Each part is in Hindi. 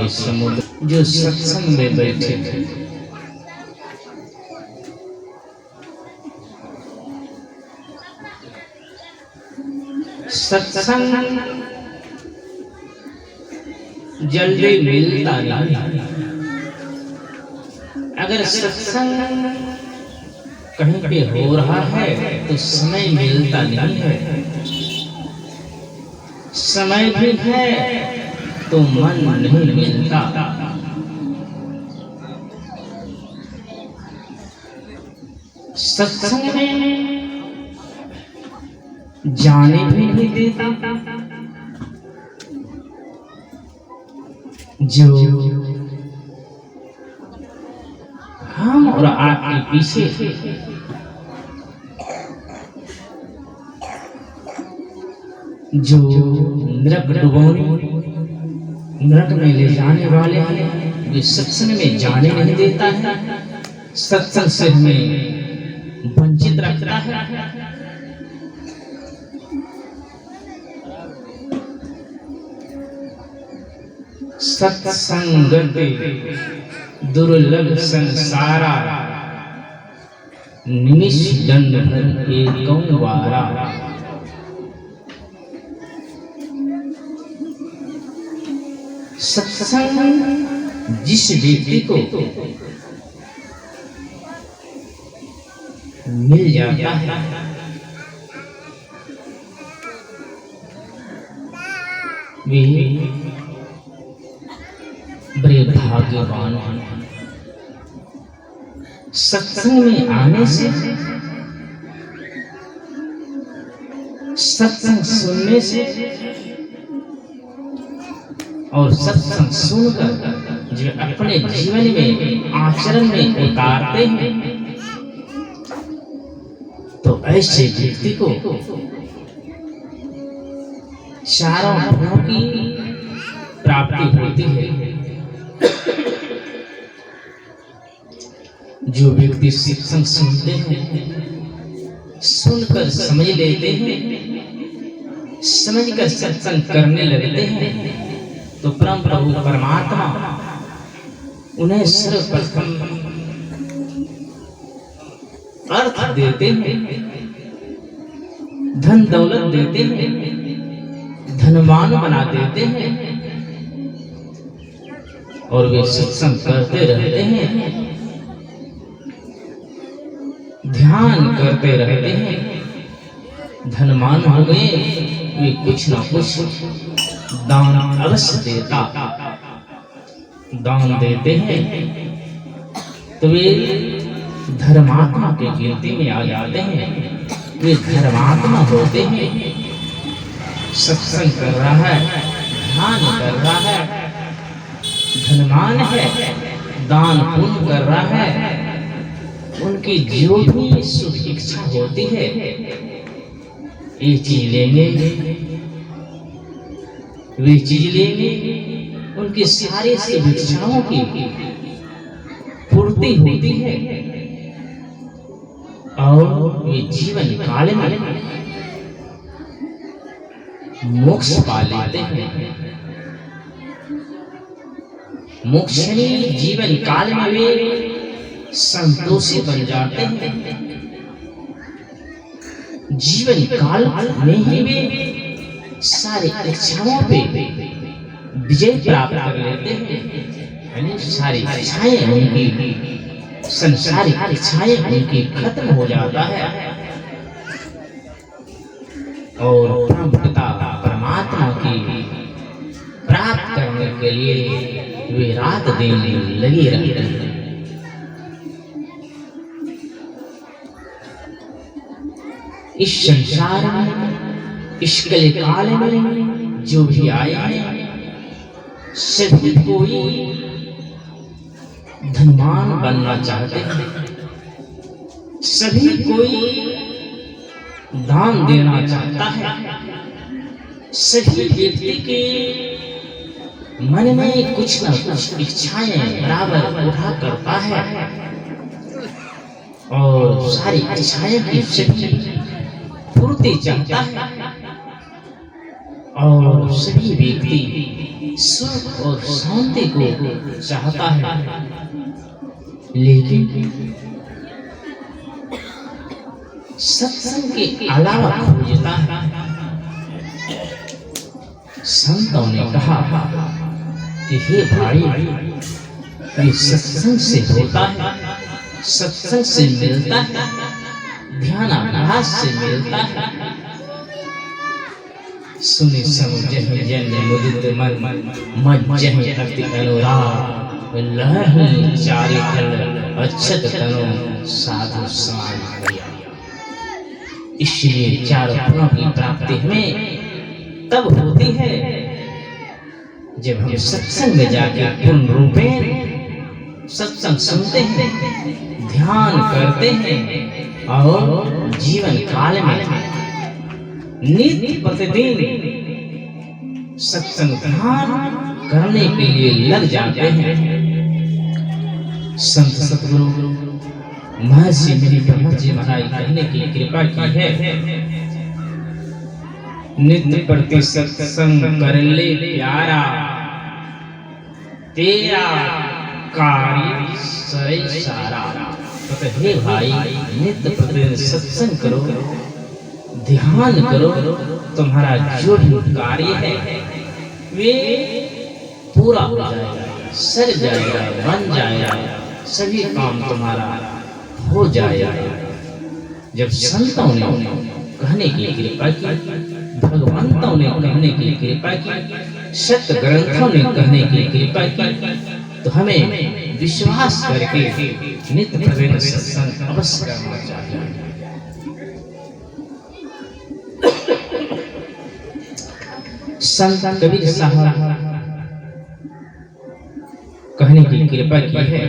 के समुद्र जो सत्संग में बैठे थे, सत्संग जल्दी मिलता नहीं। अगर सत्संग कहीं पे हो रहा है तो समय मिलता नहीं है। समय भी है तो मन नहीं मिलता। सत्संग में जाने भी नहीं देता। जो हम और आपके पीछे जो नरक डुबोने, नरक में ले जाने वाले हैं, जो सत्संग में जाने नहीं देता है, सत्संग से हमें वंचित रखता है। सत्संगति दुर्लभ संसारा, निमिष दंड भर एकं वारा। सत्संग जिस व्यक्ति को मिल जाता है, वे बड़े भाग्यवान हैं। सत्संग में आने से, सत्संग सुनने से और सत्संग सुनकर जो अपने जीवन में आचरण में उतारते हैं, तो ऐसे व्यक्ति को चारों गुणों की प्राप्ति होती है। जो व्यक्ति सत्संग सुनते हैं, सुनकर समझ लेते हैं, समझकर सत्संग करने लगते हैं, तो परम प्रभु परमात्मा उन्हें सर्वप्रथम अर्थ देते हैं, धन दौलत देते हैं, धनवान बना देते हैं, और वे सत्संग करते रहते हैं, ध्यान करते रहते हैं, धनवान हो गए, वे कुछ ना कुछ दान अवश्य देता, दान देते हैं, तो वे धर्मात्मा के गिनती में आ जाते हैं। वे धर्मात्मा होते हैं। सत्संग कर रहा है, ध्यान कर रहा है, धनवान है, दान पुण्य कर रहा है, उनकी जो भी सुख इच्छा होती है, ये चीज लेंगे, वे चीज लेंगे, उनकी सारी सुख इच्छाओं की पूर्ति होती है, और वे जीवन काल में मोक्ष पा लेते हैं। मोक्ष में जीवन काल में वे संतोषी बन जाते हैं। जीवन काल में ही वे सारी इच्छाओं पे विजय प्राप्त कर लेते हैं। यानी सारी इच्छाएं उनकी, संसारिक इच्छाएं उनकी खत्म हो जाता है, और परम पिता परमात्मा की प्राप्त करने के लिए वे रात दिन लगे रहते हैं। इस संसार में, इस कलिकाल में जो भी आए हैं, सभी कोई धनवान बनना चाहते हैं, सभी कोई दान देना चाहता है, सभी व्यक्ति के मन में कुछ न कुछ इच्छाएं बराबर उठा करता है, और सारी इच्छाएं की सभी पूर्ति चाहता है, और सभी व्यक्ति सुख और शांति को चाहता है, लेकिन सत्संग के अलावा खोजता है। संतों ने कहा कि हे भाई, ये सत्संग से होता है, सत्संग से मिलता है, ध्यानाभ्यास से मिलता है। सुनि समझहि जन मुदित मन, मज्जहि अति अनुराग, लहहि चारि खंड अच्छत तनु साधु समाधि किया। इसलिए चारों गुणों की प्राप्ति हमें तब होती है जब हम सत्संग में जाकर पूर्ण रूपेण सत्संग सुनते हैं, ध्यान करते हैं और जीवन काल में नित्य प्रतिदिन सत्संग ध्यान करने के लिए लग जाते हैं। संत सतगुरु महर्षि मेरी ब्रह्म जी महाराज कहने की कृपा की है, नित्य प्रति सत्संग कर ले प्यारा, तेरा कार्य सरे सारा। तो हे भाई, नित्य प्रतिदिन सत्संग करो, ध्यान करो, तुम्हारा जो भी कार्य है वे पूरा हो जाएगा, सर जाएगा, बन जाएगा, सभी काम तुम्हारा हो जाएगा। जब संतों ने कहने की कृपा की, भगवंतों ने कहने की कृपा की, सत्य ग्रंथों ने कहने की कृपा की, तो हमें विश्वास करके नित्य प्रतिदिन सत्संग अवश्य करना चाहिए। संत कबीर साहब कहने की कृपा की है,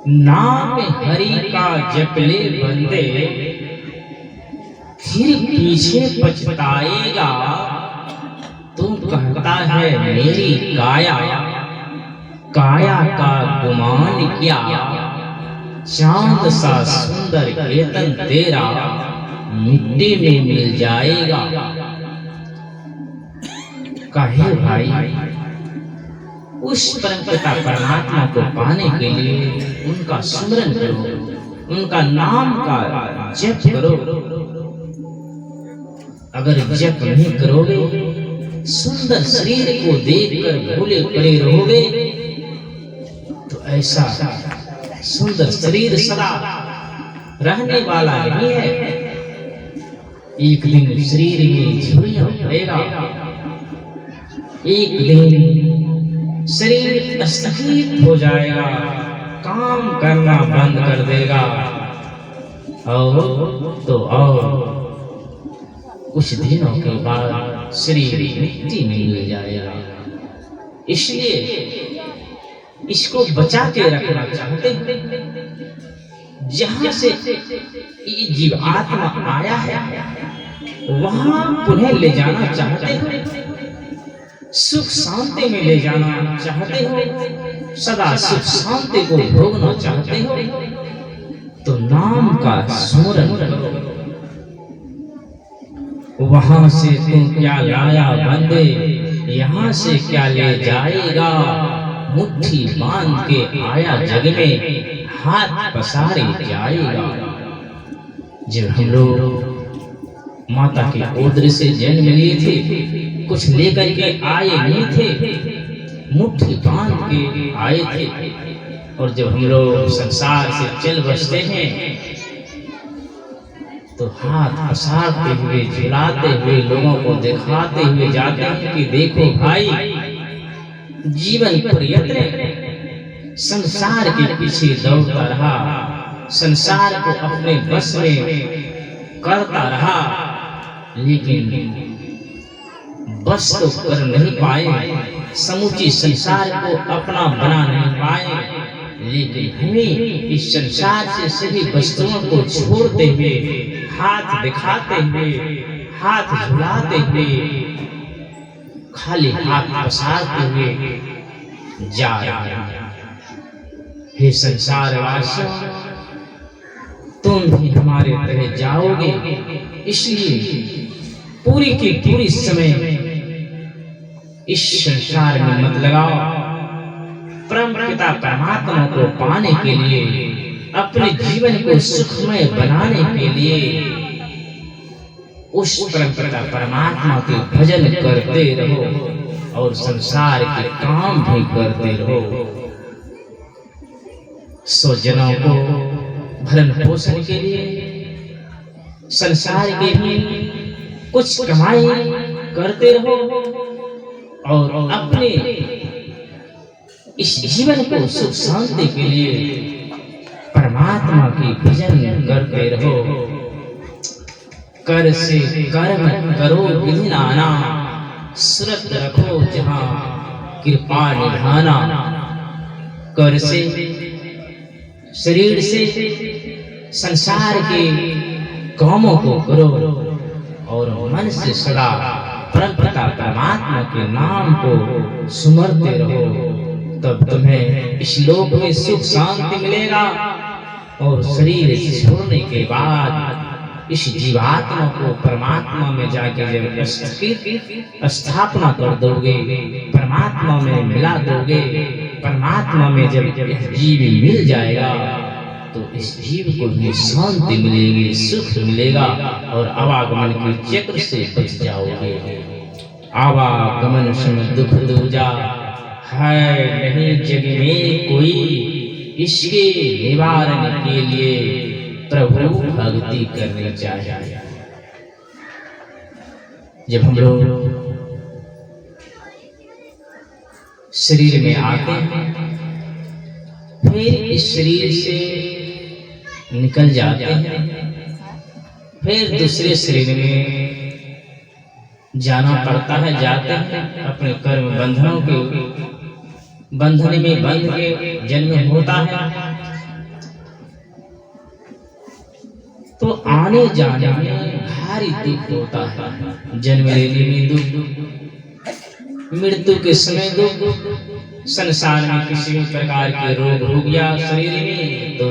नाम हरि का जप ले बंदे, फिर पीछे पछताएगा। तुम कहता है मेरी काया, काया का गुमान क्या, चांद सा सुंदर केतन तेरा मिट्टी में मिल जाएगा। कहे भाई, उस परमपिता परमात्मा को पाने के लिए उनका स्मरण करो, उनका नाम का जप करो। अगर जप नहीं करोगे, सुंदर शरीर को देखकर भूले पड़े रहोगे, तो ऐसा सुंदर शरीर सदा रहने वाला नहीं है। एक दिन शरीर में झुर्रियां पड़ेगा, एक दिन शरीर अस्थिर हो जाएगा, काम करना बंद कर देगा, और तो और कुछ दिनों के बाद शरीर मिट्टी में मिल जाएगा। इसलिए इसको बचा के रखना चाहते हैं। जहां से ये जीवात्मा आया है वहां पुनः ले जाना चाहते हो, सुख शांति में ले जाना चाहते हो, सदा सुख शांति को भोगना चाहते हो, तो नाम का स्मरण करो। वहां से तुम क्या लाया बंदे, यहाँ से क्या ले जाएगा। मुट्ठी बांध के आया जग में, हाथ पसारे जाएगा। जब हम लोग माता की उदर से जन्म लिए थे, कुछ लेकर के आए नहीं थे, मुट्ठी बांध के आए थे। और जब हम लोग संसार से चल बसते हैं तो हाथ पसारते हुए, झुलाते हुए, लोगों को दिखाते हुए जाते हैं कि देखो भाई, जीवन प्रयत्न संसार के पीछे दौड़ता रहा, संसार को अपने बस में करता रहा, लेकिन बस तो कर नहीं पाए, समूची संसार को अपना बना नहीं पाए। लेकिन हमें इस संसार से सभी वस्तुओं को छोड़ते हुए, हाथ दिखाते हुए, हाथ झुलाते हुए, खाली हाथ पसारते हुए जा रहे हैं। हे संसार वासियों, तुम भी हमारे तरह जाओगे। इसलिए पूरी की पूरी समय इस संसार में मत लगाओ। परम पिता परमात्मा को पाने के लिए, अपने जीवन को सुखमय बनाने के लिए उस परम पिता परमात्मा के भजन करते रहो और संसार के काम भी करते रहो। स्वजनों को भरण पोषण के लिए संसार के भी कुछ कमाई करते रहो और अपने इस जीवन को सुख शांति के लिए परमात्मा की भजन करते रहो। कर से कर्म करो विधि नाना, सुरत रखो जहां कृपा निधाना। कर से, शरीर से संसार के कामों को करो और मन से सदा परम पिता परमात्मा के नाम को सुमरते रहो। तब तुम्हें इस लोक में सुख शांति मिलेगा और शरीर छोड़ने के बाद इस जीवात्मा को परमात्मा में जाके जब स्थापना कर दोगे, परमात्मा में मिला दोगे, परमात्मा में जब जीव मिल जाएगा तो इस जीव को भी शांति मिलेगी, सुख मिलेगा और आवागमन के चक्र से बच जाओगे। आवागमन समय दुख दूजा है नहीं जग में कोई, इसके निवारण के लिए प्रभु भक्ति करनी चाहिए। जब हम लोग शरीर में आते हैं, फिर इस शरीर से निकल जाते हैं, फिर दूसरे शरीर में जाना पड़ता है, जाते हैं, अपने कर्म बंधनों के बंधन में बंध के जन्म होता है। तो आने जाने में भारी दुख होता है। जन्म लेने में दुख, मृत्यु के समय दुख, संसार में किसी भी प्रकार के रोग हो गया शरीर में तो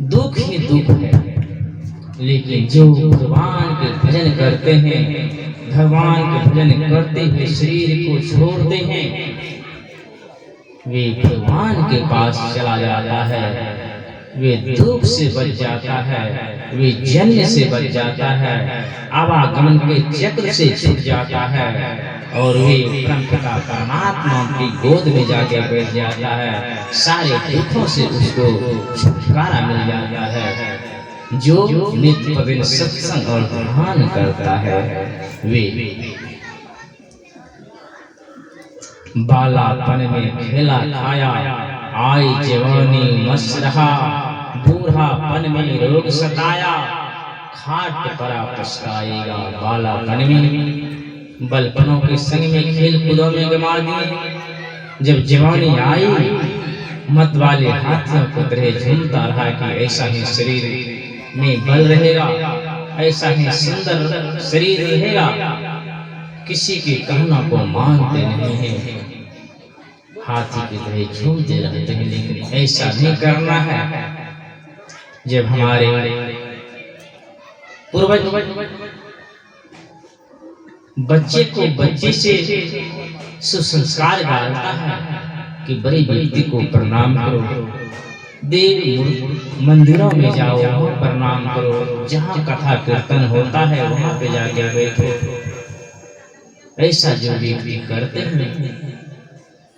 दुख ही दुख है। लेकिन जो भगवान के भजन करते हैं, भगवान के भजन करते हुए शरीर को छोड़ते हैं, वे भगवान के पास चला जाता है, वे दुख से बच जाता है, वे जन्म से बच जाता है, आवागमन के चक्र से छूट जाता है और वे परम पिता परमात्मा की गोद में जाके बैठ जाता है। सारे दुखों से उसको छुटकारा मिल जाता है। जो नित्य पवित्र सत्संग और ध्यान करता है, वे बालापन में खेला खाया, आई जवानी मस्त रहा, बूढ़ापन में रोग सताया, खाट परा पछताएगा। बालापन में बलपनों के संग में खेल कूदों में गमा दिए, जब जवानी आई मत वाले हाथियों को तरह झूमता रहा कि ऐसा ही शरीर में बल रहेगा, ऐसा ही सुंदर शरीर रहेगा, किसी के कहना को मानते नहीं है, हाथी की तरह झूमते रहते हैं। लेकिन ऐसा नहीं करना है। जब हमारे पूर्वज बच्चे को बच्चे से सुसंस्कार डालता है कि बड़े व्यक्ति को प्रणाम करो, देव मंदिरों में जाओ, प्रणाम करो, जहाँ कथा कीर्तन होता है वहां पे जाके बैठो। ऐसा जो व्यक्ति करते हैं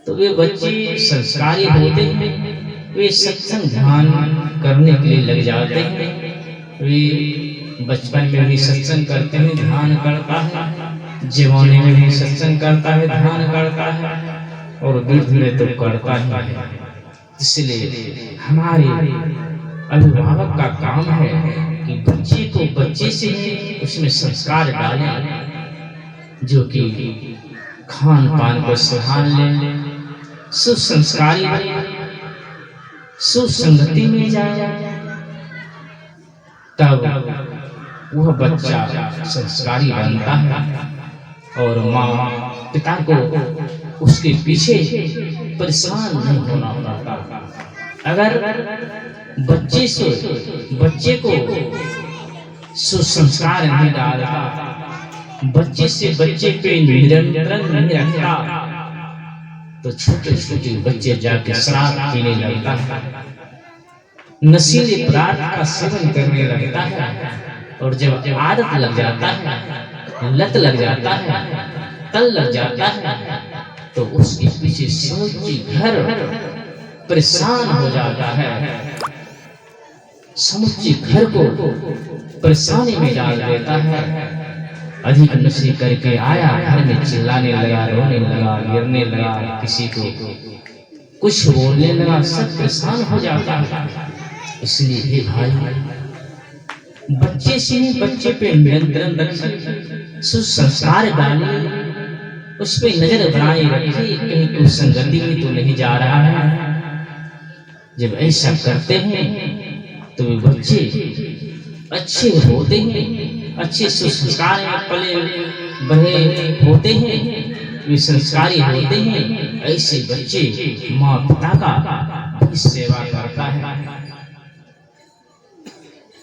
तो वे बच्चे संस्कारी होते हैं, वे सत्संग ध्यान करने के लिए लग जाते हैं। वे बचपन में भी सत्संग करते हैं, ध्यान करता है, जवानी में भी सत्संग करता है, ध्यान करता है और वृद्ध में तो करता ही है। इसलिए हमारे अभिभावक का काम है कि बच्चे को बच्चे से ही उसमें संस्कार डालें, जो कि खान पान को संभाल ले, सुसंस्कारी बने, सुसंगति में जाए, तब वह बच्चा संस्कारी बनता है और माँ पिता को उसके पीछे परेशान नहीं होना पड़ता। अगर बच्चे को सुसंस्कार नहीं डालता, बच्चे से बच्चे पे नियंत्रण नहीं रखता, तो छोटे छोटे बच्चे जाके शराब पीने लगता है, नशीले पदार्थ का सेवन करने लगता है, और जब आदत लग जाता है, लत लग जाता है, तल लग जाता है, तो उसके पीछे समूची घर परेशान हो जाता है, समूची घर को परेशानी में डाल देता है। अधिक नशे करके आया, घर में चिल्लाने लगा, रोने लगा, गिरने लगा, किसी को कुछ बोलने लगा, सब परेशान हो जाता है। इसलिए हे भाई, बच्चे से बच्चे पे नियंत्रण रखिए, सुसंस्कार डालिए, उस पे नजर बनाए रखिए, कहीं कोई संगति में तो नहीं जा रहा है। जब ऐसा करते हैं तो वे बच्चे अच्छे होते हैं, अच्छे संस्कार में पले बढ़े होते हैं, वे संस्कारी होते हैं। ऐसे बच्चे माँ पिता का भी सेवा करता है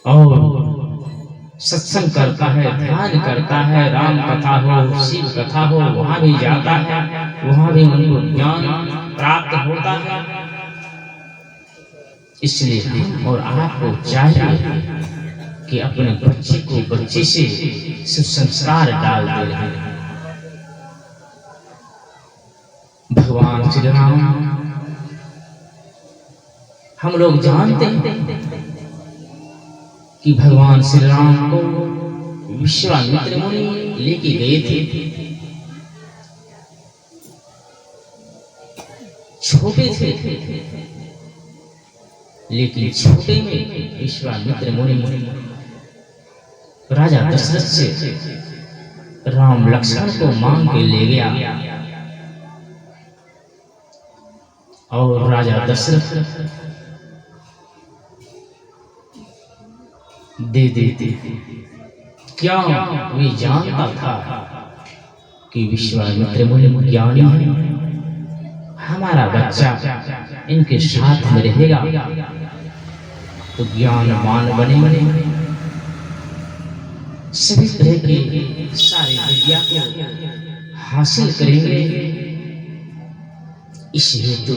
और सत्संग करता है, ध्यान करता है, राम कथा हो, शिव कथा हो, वहां भी जाता है, वहां भी उनको ज्ञान प्राप्त होता है। इसलिए हम और आपको चाहिए कि अपने बच्चे को बच्चे से सुसंस्कार डाल दे रहे हैं। भगवान श्री राम, हम लोग जानते हैं कि भगवान श्री राम को विश्वामित्र मुनि लेके गए थे। छोटे थे, लेकिन छोटे में विश्वामित्र मुनि राजा दशरथ से राम लक्ष्मण को मांग के ले गया, और राजा दशरथ दे देते। क्या वे जानता था कि विश्वामित्र मुनि ज्ञानी है, हमारा बच्चा इनके साथ में रहेगा तो ज्ञानवान बनेंगे, सभी तरह के सारे विद्या को हासिल करेंगे। इस हेतु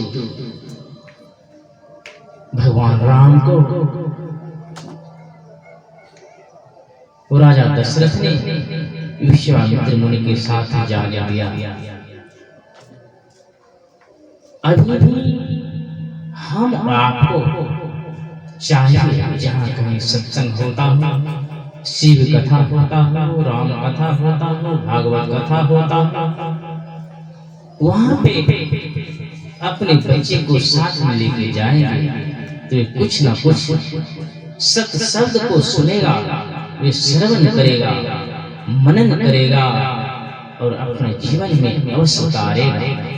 भगवान राम को राजा दशरथ ने विश्वामित्र मुनि के साथ जाने दिया। अभी भी हम आपको चाहिए, जहाँ कहीं सत्संग होता हो, शिव कथा होता हो, राम कथा होता हो, भागवत कथा होता हो, वहां पे अपने बच्चे को साथ में लेके जाएंगे तो कुछ ना कुछ सत शब्द को सुनेगा, वे श्रवण करेगा, मनन करेगा और अपने जीवन में अवश्य उतारेगा।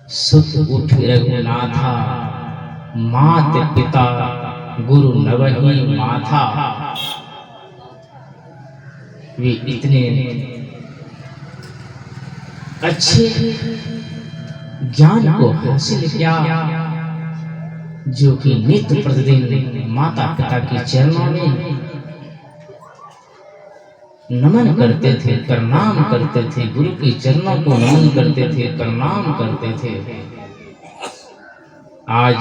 सुत उठ रघुनाथा, मात पिता गुरु नवही माथा। वे इतने अच्छे ज्ञान को हासिल किया जो कि नित्य प्रतिदिन माता पिता के चरणों में नमन करते थे, प्रणाम करते थे, गुरु के चरणों को नमन करते थे, प्रणाम करते थे। आज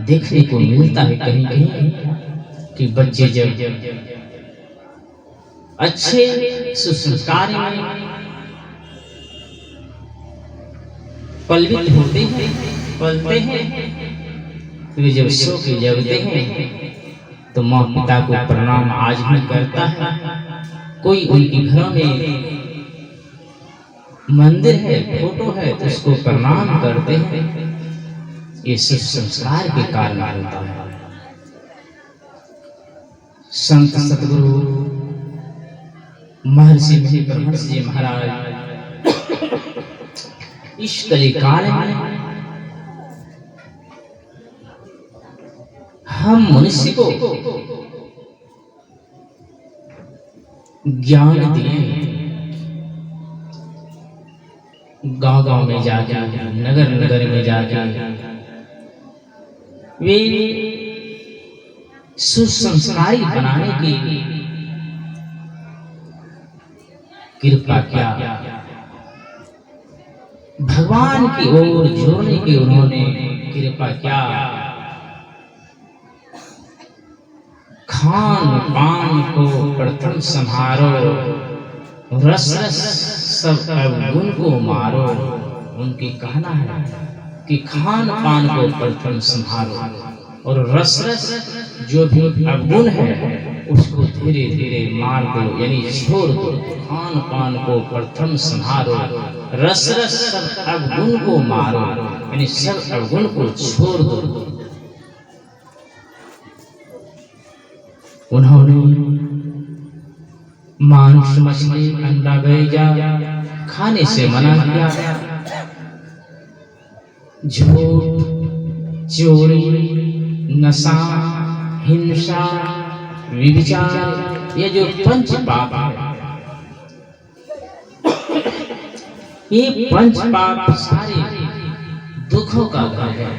देखने को मिलता है कहीं कहीं कि बच्चे जब अच्छे सुसंस्कार में पलवित होते हैं, पलते हैं, वे जब सो के जगते हैं तो माँ पिता को प्रणाम आज भी करता है। कोई उनके घरों में मंदिर है, फोटो है तो उसको प्रणाम करते हैं। ये सिर्फ संस्कार के कारण होता है। संत सतगुरु महर्षि परमहंस जी महाराज इस कलिकाल में हम मनुष्य को ज्ञान दिए। गांव गांव में जाके, नगर नगर में जाके वे सुसंस्कारी बनाने की कृपा क्या, भगवान की ओर जोड़ने की उन्होंने कृपा क्या। खान पान को प्रथम संहारो, रस रस सब अवगुण को मारो। उनके कहना है कि खान पान को प्रथम संहारो और रस रस जो भी अवगुण है उसको धीरे धीरे मार दो, यानी छोड़ दो। खान पान को प्रथम संहारो, रस रस सब अवगुण को मारो, यानी सब अवगुण को छोड़ दो। उन्होंने मांस मछली अंडा गैजा खाने से मना किया। झूठ, चोरी, नशा, हिंसा, व्यभिचार, ये जो पंच पाप है, ये पंच पाप सारे दुखों का घर है।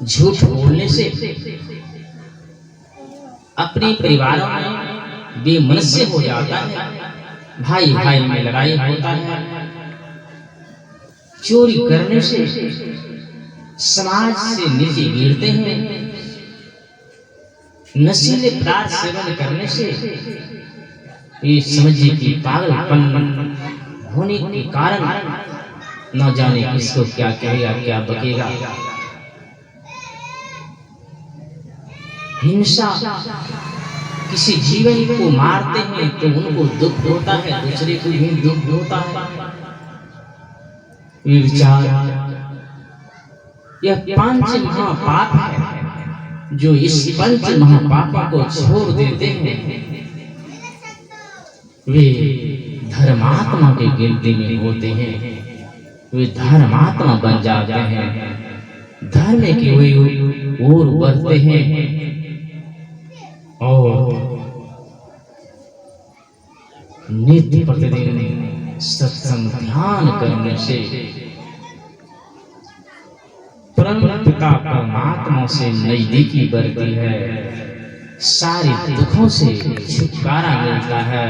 झूठ बोलने से अपने परिवारों में बेमनस्य हो जाता है, भाई भाई में लड़ाई होता है। चोरी करने से समाज से नीचे गिरते हैं। नशीले पदार्थ सेवन करने से ये समझिए कि पागलपन होने के कारण न जाने किसको क्या कहेगा क्या बकेगा। हिंसा, किसी जीवन को मारते हैं तो उनको दुख होता है, दूसरे को भी दुख होता है। विचार, यह पंच महापाप है। जो इस पंच महापापों को छोड़ देते हैं वे धर्मात्मा के गिनती में होते हैं, वे धर्मात्मा बन जाते हैं, धर्म की ओर बढ़ते हैं। और नित्य प्रतिदिन सत्संग ध्यान करने से परम पिता परमात्मा से नजदीकी बढ़ती है, सारे दुखों से छुटकारा मिलता है,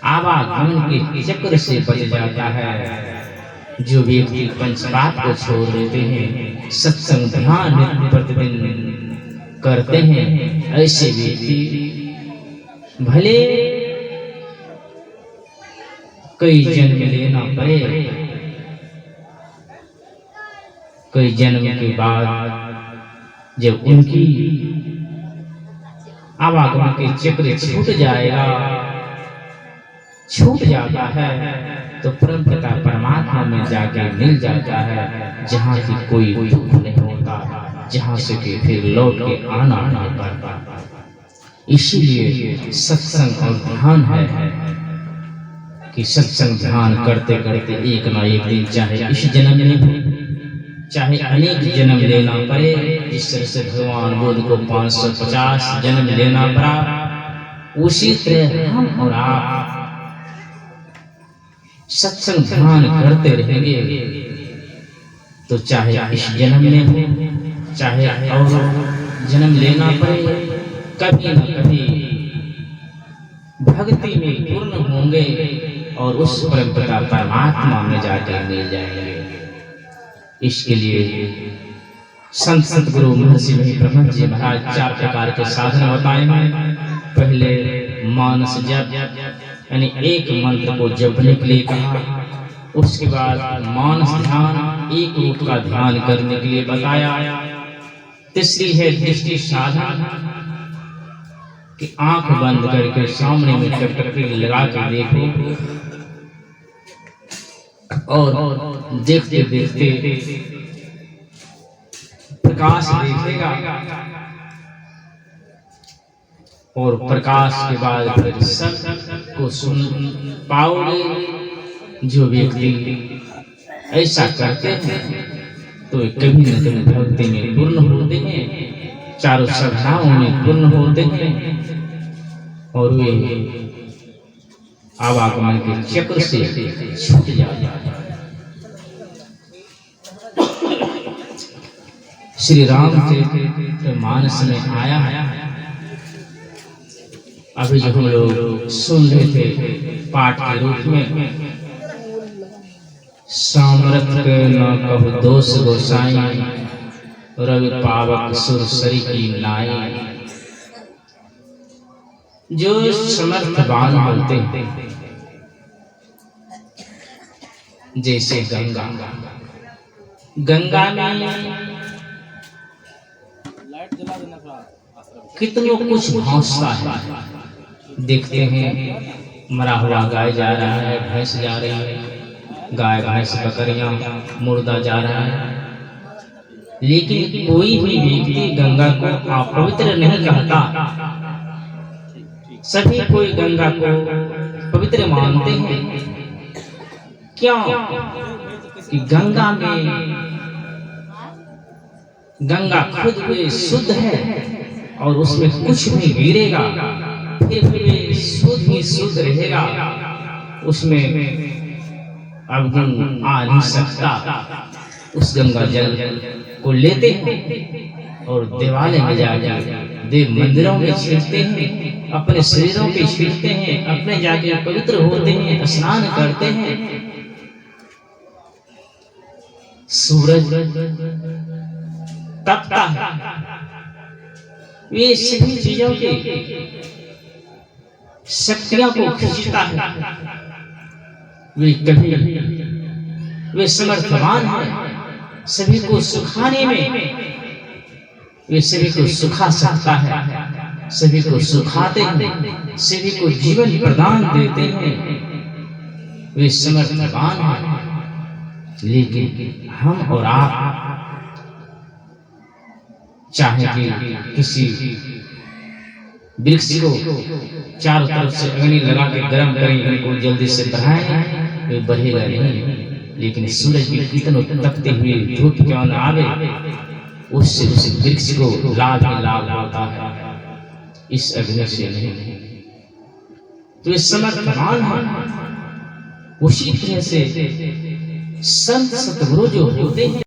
आवागमन के चक्र से बच जाता है। जो व्यक्ति पंचपाप को छोड़ देते हैं, सत्संग ध्यान नित्य प्रतिदिन करते हैं, ऐसे व्यक्ति भले कई जन्म लेना पड़े, कई जन्म के बाद जब उनकी आवागमन के चक्र छूट जाता है तो परम पिता परमात्मा में जाके मिल जाता है, जहाँ की कोई दुख नहीं होता, जहाँ से कि फिर लौट के आना नहीं पड़ता। इसीलिए सत्संग और ध्यान है कि सत्संग ध्यान करते करते एक ना एक दिन, चाहे इस जन्म में हो चाहे अनेक जन्म लेना पड़े, जिस तरह से भगवान बुद्ध को 550 जन्म लेना पड़ा, उसी तरह हम और आप सत्संग ध्यान करते रहेंगे तो चाहे इस जन्म में हो चाहे और जन्म लेना पड़े, कभी न कभी भक्ति में पूर्ण होंगे और उस परम पिता परमात्मा में जाकर मिल जाएंगे। इसके लिए संत सतगुरु महर्षि प्रबंध जी महाराज 4 प्रकार के साधन बताए हैं। पहले मानस जप, यानी एक मंत्र को जपने के लिए कहा। उसके बाद मानस ध्यान, एक रूप का ध्यान करने के लिए बताया। तीसरी है दृष्टि साधन, कि आंख बंद करके सामने में टकटकी लगा कर देखो और देखते देखते प्रकाश देखेगा और प्रकाश के बाद फिर सब को सुन पाओगे। जो व्यक्ति ऐसा करते हैं तो कभी न कभी भक्ति में पूर्ण होते हैं, चारों साधनाओं में पूर्ण होते हैं और वे आवागमन के चक्र से छूट जाते हैं। श्री रामचरित्र मानस में आया है। अभी जो हम लोग सुन रहे थे पाठ के रूप में, सामरथ के न कहु दोष गोसाई, रवि पावक सुरसरी की नाई। जो समर्थवान होते हैं जैसे गंगा, गंगा में कितनों कुछ भासता है। देखते हैं मरा हुआ गाय जा रहा है, भैंस जा रही है, गाय भैंस बकरियां मुर्दा जा रहा है, लेकिन कोई भी व्यक्ति गंगा को अपवित्र नहीं कहता। सभी कोई गंगा को पवित्र मानते हैं। क्यों? कि गंगा में, गंगा खुद में शुद्ध है और उसमें कुछ भी गिरेगा फिर भी शुद्ध ही शुद्ध रहेगा, उसमें अवगुण आ नहीं सकता। उस गंगा जल को लेते हैं और देवालय में जाकर देव मंदिरों में छिड़कते हैं, अपने शरीरों पे छिड़कते हैं, अपने जाके पवित्र होते हैं, स्नान करते हैं। सूरज तपता है, वे सभी चीजों की शक्तियों को खींचता है। वे समर्थवान हैं सभी को सुखाने में, वे सभी को सुखा सकता है, सभी को सुखाते हैं, सभी को जीवन प्रदान देते हैं। वे समर्थवान हैं। लेकिन हम और आप चाहे कि किसी वृक्ष को चारों तरफ से अग्नि लगा के गर्म करें, उनको जल्दी से बढ़ाएं, वे बढ़ेगा नहीं। लेकिन सूरज की कितनों तपते हुए धूप क्यों न आवे, उससे उस वृक्ष को लाभ ही लाभ होता है, इस अग्नि से नहीं। तो ये समर्थवान है। उसी तरह से संत सतगुरु जो होते हैं